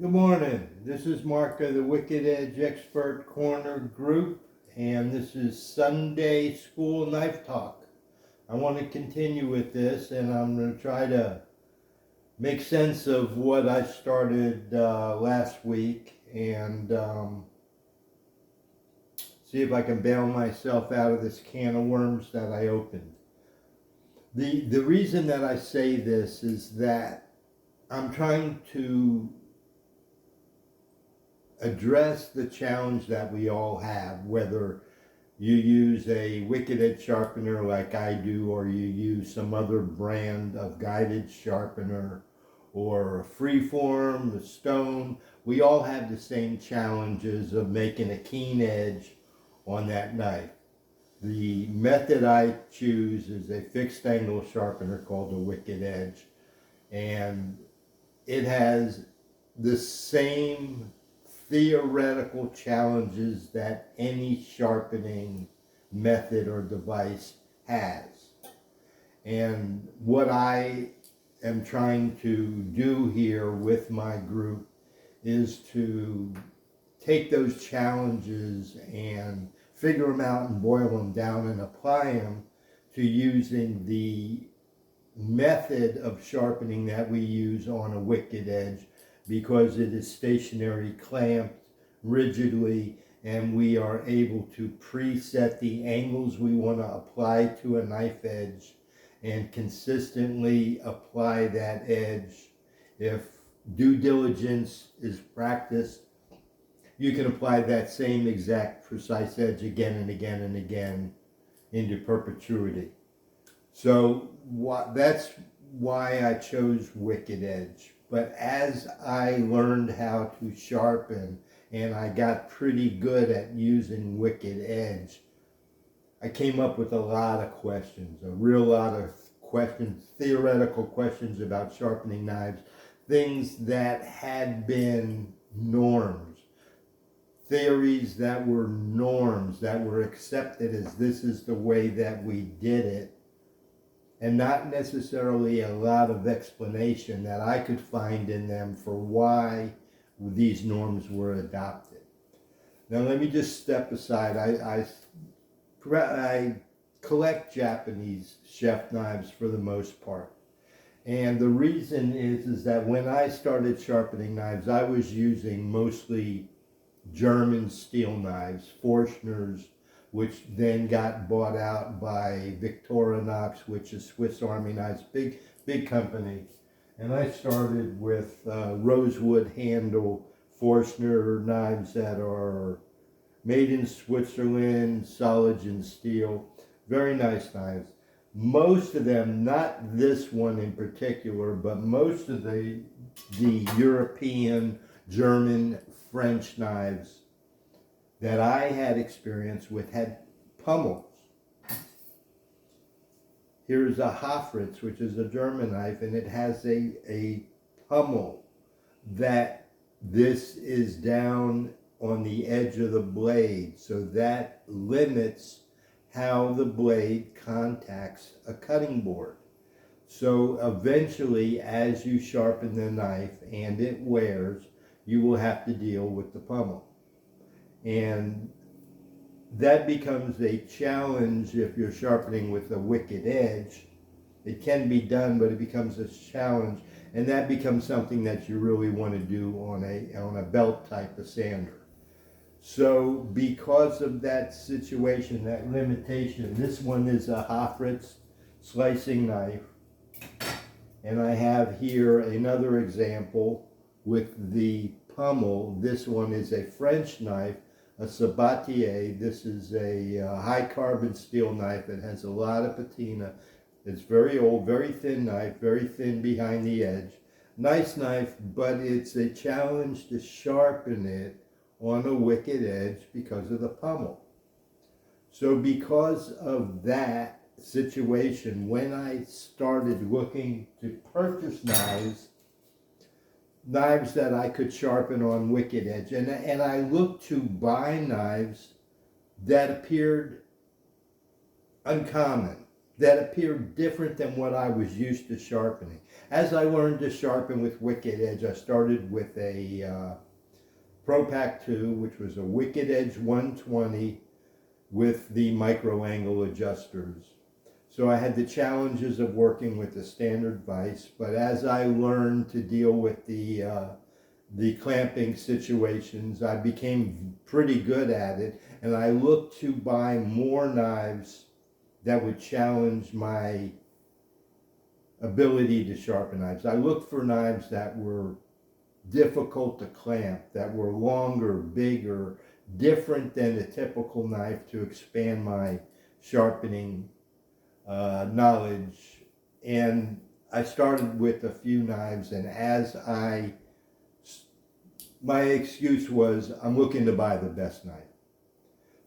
Good morning. This is Mark of the Wicked Edge Expert Corner Group, and this is Sunday School Knife Talk. I want to continue with this, and I'm going to try to make sense of what I started last week and see if I can bail myself out of this can of worms that I opened. The reason that I say this is that I'm trying to address the challenge that we all have, whether you use a Wicked Edge sharpener like I do, or you use some other brand of guided sharpener, or a freeform, a stone. We all have the same challenges of making a keen edge on that knife. The method I choose is a fixed angle sharpener called a Wicked Edge, and it has the same theoretical challenges that any sharpening method or device has. And what I am trying to do here with my group is to take those challenges and figure them out and boil them down and apply them to using the method of sharpening that we use on a Wicked Edge, because it is stationary, clamped rigidly, and we are able to preset the angles we want to apply to a knife edge and consistently apply that edge. If due diligence is practiced, you can apply that same exact precise edge again and again and again into perpetuity. So that's why I chose Wicked Edge. But as I learned how to sharpen and I got pretty good at using Wicked Edge, I came up with a lot of questions, a real lot of questions, theoretical questions about sharpening knives, things that had been norms, theories that were norms, that were accepted as this is the way that we did it, and not necessarily a lot of explanation that I could find in them for why these norms were adopted. Now let me just step aside. I collect Japanese chef knives for the most part. And the reason is that when I started sharpening knives, I was using mostly German steel knives, Forstners, which then got bought out by Victorinox, which is Swiss Army knives, big company. And I started with rosewood handle Forstner knives that are made in Switzerland, Soligen steel, very nice knives. Most of them, not this one in particular, but most of the European, German, French knives that I had experience with had pummels. Here's a Hofritz, which is a German knife, and it has a pummel that this is down on the edge of the blade, so that limits how the blade contacts a cutting board. So eventually, as you sharpen the knife and it wears, you will have to deal with the pummel. And that becomes a challenge if you're sharpening with a Wicked Edge. It can be done, but it becomes a challenge, and that becomes something that you really want to do on a belt type of sander. So because of that situation, that limitation, this one is a Hofritz slicing knife, and I have here another example with the pummel. This one is a French knife, a Sabatier. This is a high carbon steel knife. It has a lot of patina. It's very old, very thin knife, very thin behind the edge. Nice knife, but it's a challenge to sharpen it on a Wicked Edge because of the pummel. So because of that situation, when I started looking to purchase knives that I could sharpen on Wicked Edge, and I looked to buy knives that appeared uncommon. that appeared different than what I was used to sharpening. As I learned to sharpen with Wicked Edge, I started with a Pro Pack 2, which was a Wicked Edge 120 with the micro angle adjusters. So I had the challenges of working with the standard vise, but as I learned to deal with the clamping situations, I became pretty good at it, and I looked to buy more knives that would challenge my ability to sharpen knives. I looked for knives that were difficult to clamp, that were longer, bigger, different than a typical knife to expand my sharpening knowledge. And I started with a few knives, and my excuse was, I'm looking to buy the best knife.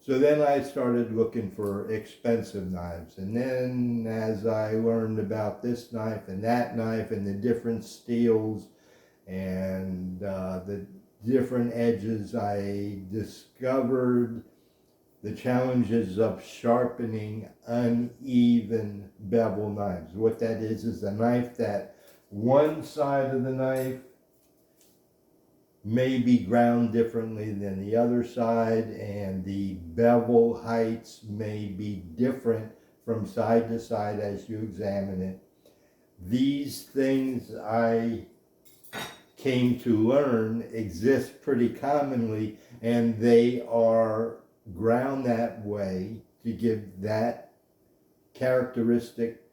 So then I started looking for expensive knives. And then as I learned about this knife and the different steels and the different edges, I discovered the challenges of sharpening uneven bevel knives. What that is a knife that one side of the knife may be ground differently than the other side, and the bevel heights may be different from side to side as you examine it. These things I came to learn exist pretty commonly, and they are ground that way to give that characteristic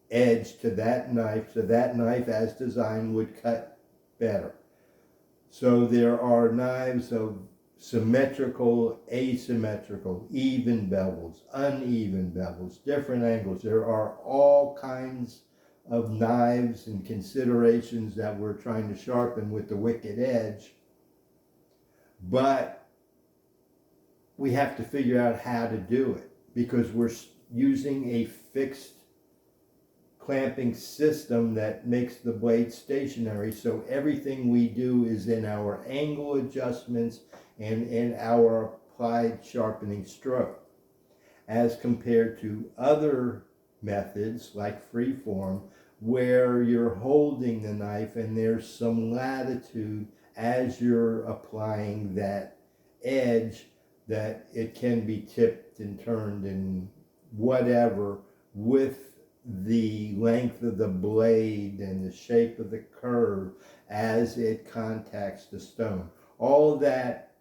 edge to that knife, so that knife as designed would cut better. So there are knives of symmetrical, asymmetrical, even bevels, uneven bevels, different angles. There are all kinds of knives and considerations that we're trying to sharpen with the Wicked Edge, but we have to figure out how to do it because we're using a fixed clamping system that makes the blade stationary. So everything we do is in our angle adjustments and in our applied sharpening stroke, as compared to other methods like freeform, where you're holding the knife and there's some latitude as you're applying that edge, that it can be tipped and turned and whatever with the length of the blade and the shape of the curve as it contacts the stone. All that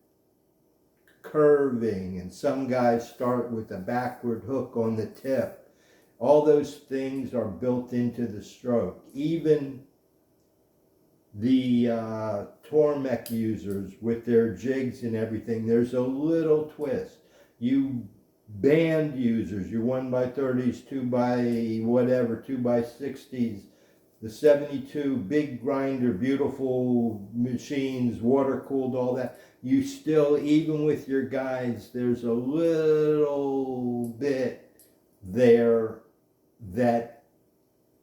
curving, and some guys start with a backward hook on the tip. All those things are built into the stroke. Even the Tormek users with their jigs and everything, there's a little twist. You band users, your 1x30s, 2x whatever, 2x60s, the 72 big grinder, beautiful machines, water cooled, all that, you still, even with your guides, there's a little bit there that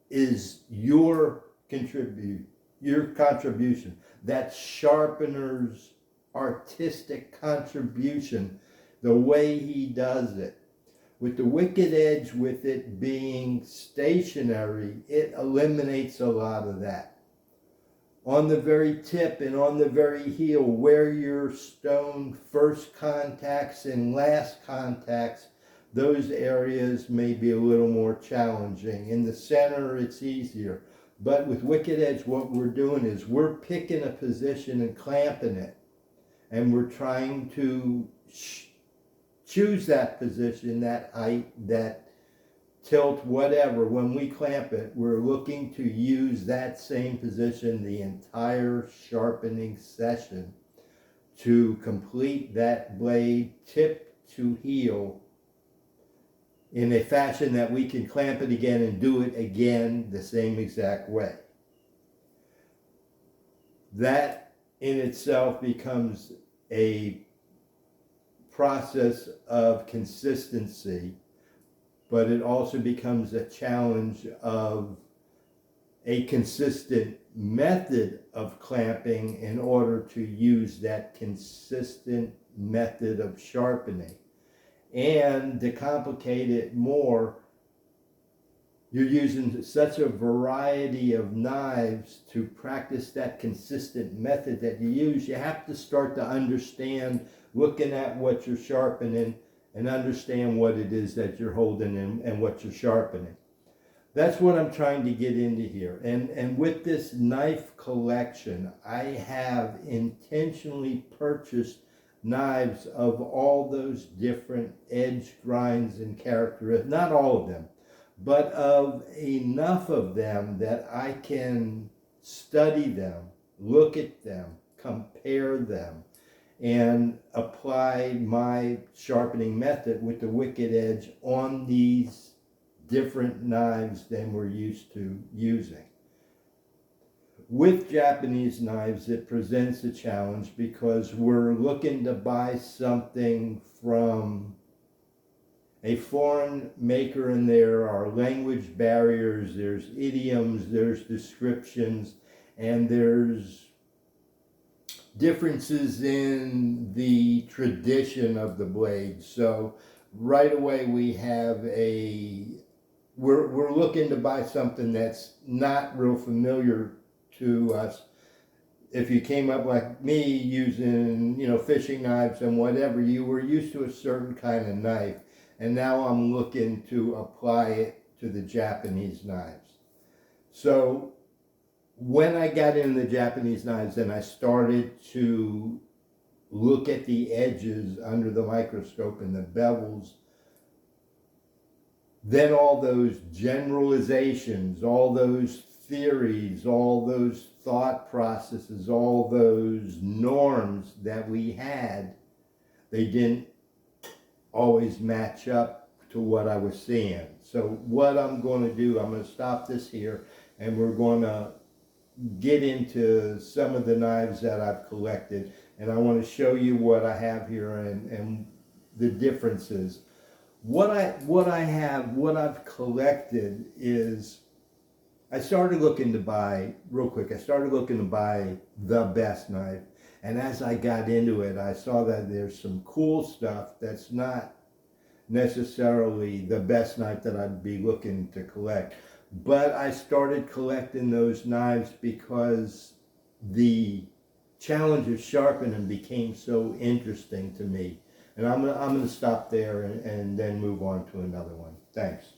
is your contribution, that sharpener's artistic contribution, the way he does it. With the Wicked Edge, with it being stationary, it eliminates a lot of that. On the very tip and on the very heel, where your stone first contacts and last contacts, those areas may be a little more challenging. In the center, it's easier. But with Wicked Edge, what we're doing is we're picking a position and clamping it. And we're trying to choose that position, that height, that tilt, whatever. When we clamp it, we're looking to use that same position the entire sharpening session to complete that blade tip to heel in a fashion that we can clamp it again and do it again the same exact way. That in itself becomes a process of consistency, but it also becomes a challenge of a consistent method of clamping in order to use that consistent method of sharpening. And to complicate it more, you're using such a variety of knives to practice that consistent method that you use, you have to start to understand, looking at what you're sharpening and understand what it is that you're holding and what you're sharpening. That's what I'm trying to get into here. And with this knife collection, I have intentionally purchased knives of all those different edge grinds and characteristics, not all of them, but of enough of them that I can study them, look at them, compare them, and apply my sharpening method with the wicked edge on these different knives than we're used to using. With Japanese knives, it presents a challenge because we're looking to buy something from a foreign maker, and there are language barriers, there's idioms, there's descriptions, and there's differences in the tradition of the blade. So right away we have we're looking to buy something that's not real familiar to us. If you came up like me using, fishing knives and whatever, you were used to a certain kind of knife. And now I'm looking to apply it to the Japanese knives. So when I got into the Japanese knives and I started to look at the edges under the microscope and the bevels, then all those generalizations, all those theories, all those thought processes, all those norms that we had, they didn't always match up to what I was seeing. So what I'm going to do, I'm going to stop this here, and we're going to get into some of the knives that I've collected, and I want to show you what I have here and the differences. What I've collected is, I started looking to buy, real quick, the best knife. And as I got into it, I saw that there's some cool stuff that's not necessarily the best knife that I'd be looking to collect. But I started collecting those knives because the challenge of sharpening became so interesting to me. And I'm gonna stop there and then move on to another one. Thanks.